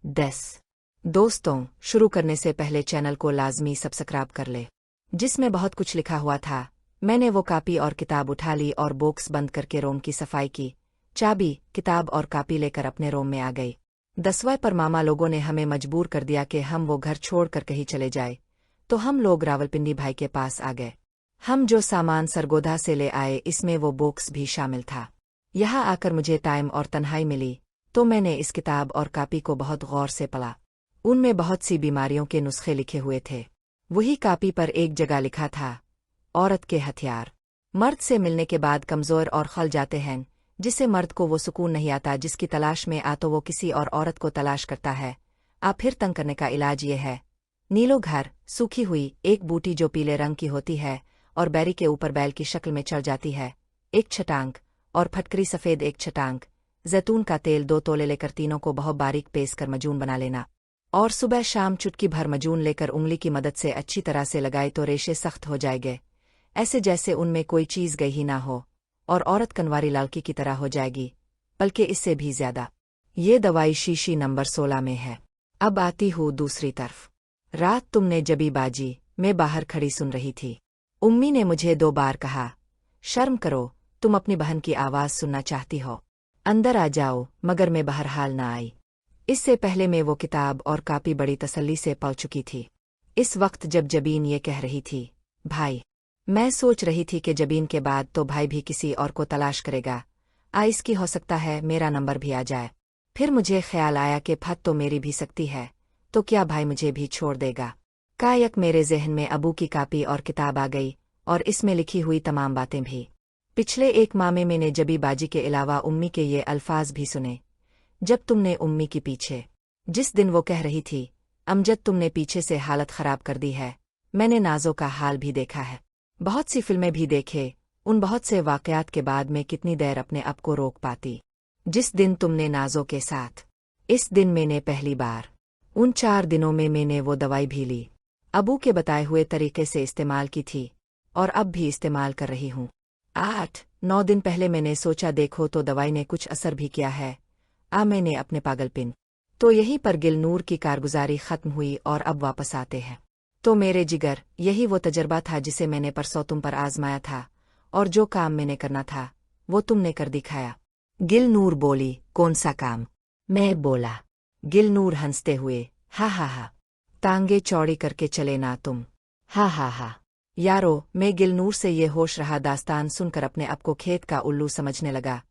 10 दोस्तों, शुरू करने से पहले चैनल को लाजमी सब्सक्राइब कर ले। जिसमें बहुत कुछ लिखा हुआ था। मैंने वो कापी और किताब उठा ली और बॉक्स बंद करके रूम की सफाई की। चाबी, किताब और कापी लेकर अपने रूम में आ गई। 10वें पर मामा लोगों ने हमें मजबूर कर दिया कि हम वो घर छोड़कर कहीं चले जाए, तो हम लोग रावलपिंडी भाई के पास आ गए। हम जो सामान सरगोधा से ले आए इसमें वो बॉक्स भी शामिल था। यहाँ आकर मुझे टाइम और तन्हाई मिली, तो मैंने इस किताब और कापी को बहुत गौर से पढ़ा। उनमें बहुत सी बीमारियों के नुस्खे लिखे हुए थे। वही कापी पर एक जगह लिखा था, औरत के हथियार। मर्द से मिलने के बाद कमज़ोर और खल जाते हैं, जिससे मर्द को वो सुकून नहीं आता जिसकी तलाश में आ तो वो किसी और औरत को तलाश करता है। आप फिर तंग करने का इलाज ये है। नीलो घर, सूखी हुई एक बूटी जो पीले रंग की होती है और बैरी के ऊपर बैल की शक्ल में चढ़ जाती है, एक छटांग, और फटकरी सफ़ेद एक छटांग। जैतून का तेल 2 तोले लेकर तीनों को बहुत बारीक पेस कर मजून बना लेना, और सुबह शाम चुटकी भर मजून लेकर उंगली की मदद से अच्छी तरह से लगाए तो रेशे सख्त हो जाएंगे, ऐसे जैसे उनमें कोई चीज़ गई ही ना हो, और औरत कनवारी लालकी की तरह हो जाएगी, बल्कि इससे भी ज्यादा। ये दवाई शीशी नंबर 16 में है। अब आती हूँ दूसरी तरफ। रात तुमने जबी बाजी, मैं बाहर खड़ी सुन रही थी। उम्मी ने मुझे 2 बार कहा, शर्म करो, तुम अपनी बहन की आवाज़ सुनना चाहती हो, अंदर आ जाओ, मगर मैं बहरहाल ना आई। इससे पहले मैं वो किताब और कापी बड़ी तसल्ली से पढ़ चुकी थी। इस वक्त जब जबीन ये कह रही थी, भाई, मैं सोच रही थी कि जबीन के बाद तो भाई भी किसी और को तलाश करेगा। इसकी हो सकता है मेरा नंबर भी आ जाए। फिर मुझे ख्याल आया कि फत तो मेरी भी सकती है, तो क्या भाई मुझे भी छोड़ देगा। कायक मेरे जहन में अबू की कापी और किताब आ गई, और इसमें लिखी हुई तमाम बातें भी। पिछले एक माह में मैंने जबी बाजी के अलावा उम्मी के ये अल्फाज भी सुने। जब तुमने उम्मी की पीछे, जिस दिन वो कह रही थी, अमजद तुमने पीछे से हालत खराब कर दी है। मैंने नाजो का हाल भी देखा है, बहुत सी फिल्में भी देखे। उन बहुत से वाकयात के बाद मैं कितनी देर अपने आप को रोक पाती। जिस दिन तुमने नाजो के साथ, इस दिन मैंने पहली बार, उन 4 दिनों में मैंने वो दवाई भी ली, अबू के बताए हुए तरीके से इस्तेमाल की थी, और अब भी इस्तेमाल कर रही हूँ। 8-9 दिन पहले मैंने सोचा देखो तो दवाई ने कुछ असर भी किया है। मैंने अपने पागलपिन, तो यहीं पर गिलनूर की कारगुजारी खत्म हुई और अब वापस आते हैं। तो मेरे जिगर, यही वो तजर्बा था जिसे मैंने परसों तुम पर आजमाया था, और जो काम मैंने करना था वो तुमने कर दिखाया। गिलनूर बोली, कौन सा काम? मैं बोला। गिलनूर हंसते हुए, हा हा हा, टांगे चौड़ी करके चले ना तुम, हा हा हा। यारो, मैं गिलनूर से ये होश रहा दास्तान सुनकर अपने आप को खेत का उल्लू समझने लगा,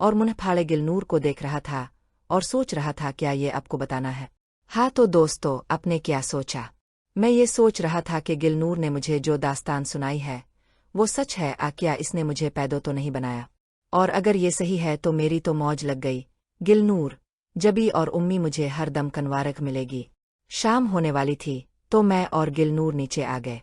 और मुंह फाड़े गिलनूर को देख रहा था और सोच रहा था क्या ये आपको बताना है। हाँ तो दोस्तों, आपने क्या सोचा? मैं ये सोच रहा था कि गिलनूर ने मुझे जो दास्तान सुनाई है वो सच है, क्या इसने मुझे पैदो तो नहीं बनाया? और अगर ये सही है तो मेरी तो मौज लग गई। गिलनूर, जबी और उम्मी मुझे हर दम कनवारक मिलेगी। शाम होने वाली थी तो मैं और गिलनूर नीचे आ गए।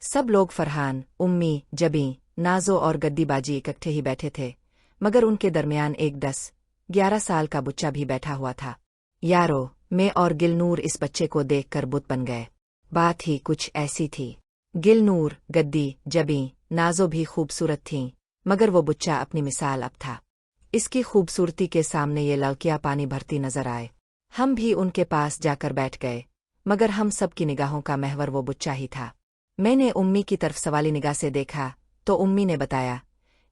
सब लोग फरहान, उम्मी, जबी, नाजो और गद्दीबाजी इकट्ठे ही बैठे थे, मगर उनके दरमियान एक 10-11 साल का बच्चा भी बैठा हुआ था। यारो, मैं और गिलनूर इस बच्चे को देखकर बुत बन गए। बात ही कुछ ऐसी थी। गिलनूर, गद्दी, जबी, नाजो भी खूबसूरत थीं, मगर वो बच्चा अपनी मिसाल अब था। इसकी खूबसूरती के सामने ये लड़कियां पानी भरती नजर आए। हम भी उनके पास जाकर बैठ गए, मगर हम सब की निगाहों का महवर वो बच्चा ही था। मैंने उम्मी की तरफ सवाली निगाह से देखा तो उम्मी ने बताया,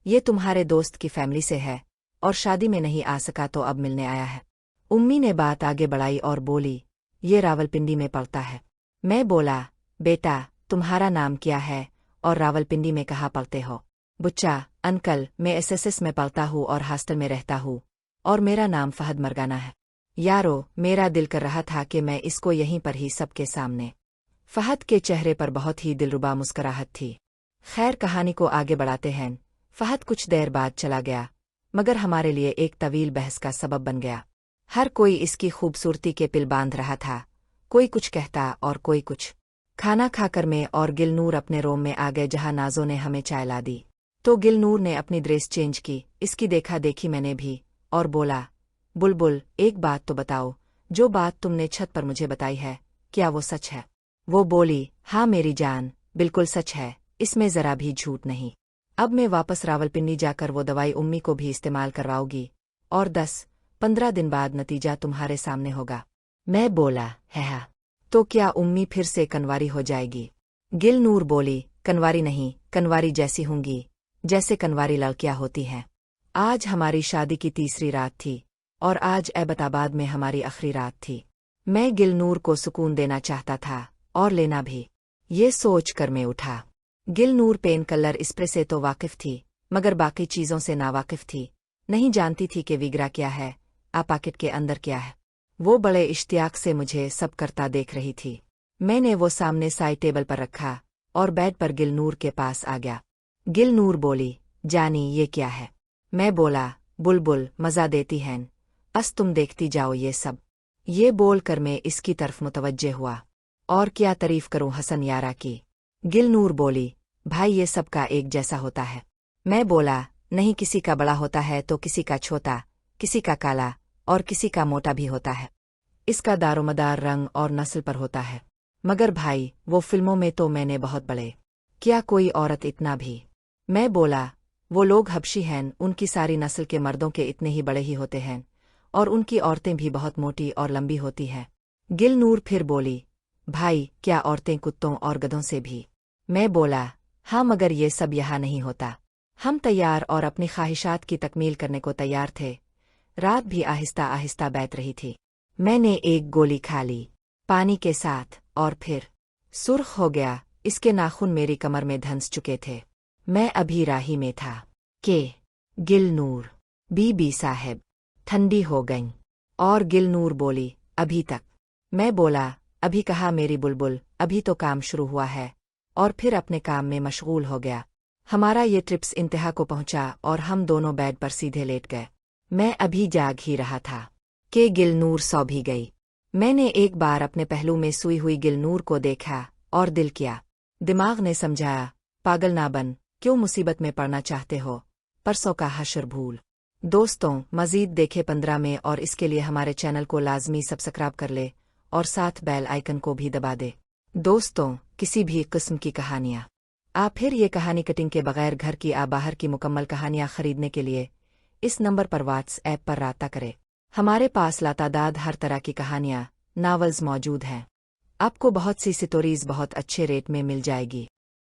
ये तुम्हारे दोस्त की फैमिली से है, और शादी में नहीं आ सका तो अब मिलने आया है। उम्मी ने बात आगे बढ़ाई और बोली, ये रावलपिंडी में पढ़ता है। मैं बोला, बेटा, तुम्हारा नाम क्या है और रावलपिंडी में कहाँ पढ़ते हो? बुच्चा, अंकल, मैं एसएसएस में पढ़ता हूँ और हॉस्टल में रहता हूँ, और मेरा नाम फहद मरगाना है। यारो, मेरा दिल कर रहा था कि मैं इसको यहीं पर ही सबके सामने। फहद के चेहरे पर बहुत ही दिलरुबा मुस्कुराहट थी। खैर, कहानी को आगे बढ़ाते हैं। फहद कुछ देर बाद चला गया, मगर हमारे लिए एक तवील बहस का सबब बन गया। हर कोई इसकी खूबसूरती के पिल बांध रहा था, कोई कुछ कहता और कोई कुछ। खाना खाकर मैं और गिलनूर अपने रूम में आ गए, जहां नाजो ने हमें चाय ला दी। तो गिलनूर ने अपनी ड्रेस चेंज की, इसकी देखा देखी मैंने भी, और बोला, बुलबुल, एक बात तो बताओ, जो बात तुमने छत पर मुझे बताई है, क्या वो सच है? वो बोली, हाँ मेरी जान, बिल्कुल सच है, इसमें जरा भी झूठ नहीं। अब मैं वापस रावलपिंडी जाकर वो दवाई उम्मी को भी इस्तेमाल करवाऊंगी, और 10-15 दिन बाद नतीजा तुम्हारे सामने होगा। मैं बोला, है तो क्या उम्मी फिर से कनवारी हो जाएगी? गिलनूर बोली, कनवारी नहीं, कनवारी जैसी होंगी जैसे कनवारी लड़कियां होती हैं। आज हमारी शादी की तीसरी रात थी और आज एबटाबाद में हमारी आखिरी रात थी। मैं गिलनूर को सुकून देना चाहता था और लेना भी। ये सोच कर मैं उठा। गिलनूर पेन कलर स्प्रे से तो वाकिफ थी मगर बाकी चीजों से नावाकिफ थी। नहीं जानती थी कि विग्रा क्या है, आ पैकेट के अंदर क्या है। वो बड़े इश्तियाक से मुझे सब करता देख रही थी। मैंने वो सामने साइड टेबल पर रखा और बेड पर गिलनूर के पास आ गया। गिलनूर बोली, जानी ये क्या है? मैं बोला, बुलबुल मजा देती हैं, बस तुम देखती जाओ ये सब। ये बोल कर मैं इसकी तरफ मुतवज्जे हुआ। और क्या तारीफ करूं हसन यारा की। गिलनूर बोली, भाई ये सब का एक जैसा होता है। मैं बोला, नहीं, किसी का बड़ा होता है तो किसी का छोटा, किसी का काला और किसी का मोटा भी होता है। इसका दारोमदार रंग और नस्ल पर होता है। मगर भाई वो फिल्मों में तो मैंने बहुत बड़े, क्या कोई औरत इतना भी? मैं बोला, वो लोग हबशी हैं, उनकी सारी नस्ल के मर्दों के इतने ही बड़े ही होते हैं और उनकी औरतें भी बहुत मोटी और लंबी होती हैं। गिलनूर फिर बोली, भाई क्या औरतें कुत्तों और गधों से भी? मैं बोला, हाँ, मगर ये सब यहाँ नहीं होता। हम तैयार और अपनी ख्वाहिशात की तकमील करने को तैयार थे। रात भी आहिस्ता आहिस्ता बैठ रही थी। मैंने एक गोली खा ली पानी के साथ और फिर सुर्ख हो गया। इसके नाखून मेरी कमर में धंस चुके थे। मैं अभी राही में था कि गिलनूर, बीबी साहब ठंडी हो गईं। और गिलनूर बोली, अभी तक? मैं बोला, अभी कहा मेरी बुलबुल, अभी तो काम शुरू हुआ है। और फिर अपने काम में मशगूल हो गया। हमारा ये ट्रिप्स इंतहा को पहुंचा और हम दोनों बेड पर सीधे लेट गए। मैं अभी जाग ही रहा था कि गिलनूर सो भी गई। मैंने एक बार अपने पहलू में सुई हुई गिलनूर को देखा और दिल किया। दिमाग ने समझाया, पागल ना बन, क्यों मुसीबत में पड़ना चाहते हो, परसों का हशर भूल। दोस्तों, मजीद देखे 15 में और इसके लिए हमारे चैनल को लाजमी सब्सक्राइब कर ले और साथ बेल आइकन को भी दबा दे। दोस्तों, किसी भी किस्म की कहानियाँ आप फिर ये कहानी कटिंग के बगैर घर की आ बाहर की मुकम्मल कहानियाँ खरीदने के लिए इस नंबर पर व्हाट्सएप पर राब्ता करें। हमारे पास लातादाद हर तरह की कहानियाँ, नावल्स मौजूद हैं। आपको बहुत सी स्टोरीज बहुत अच्छे रेट में मिल जाएगी।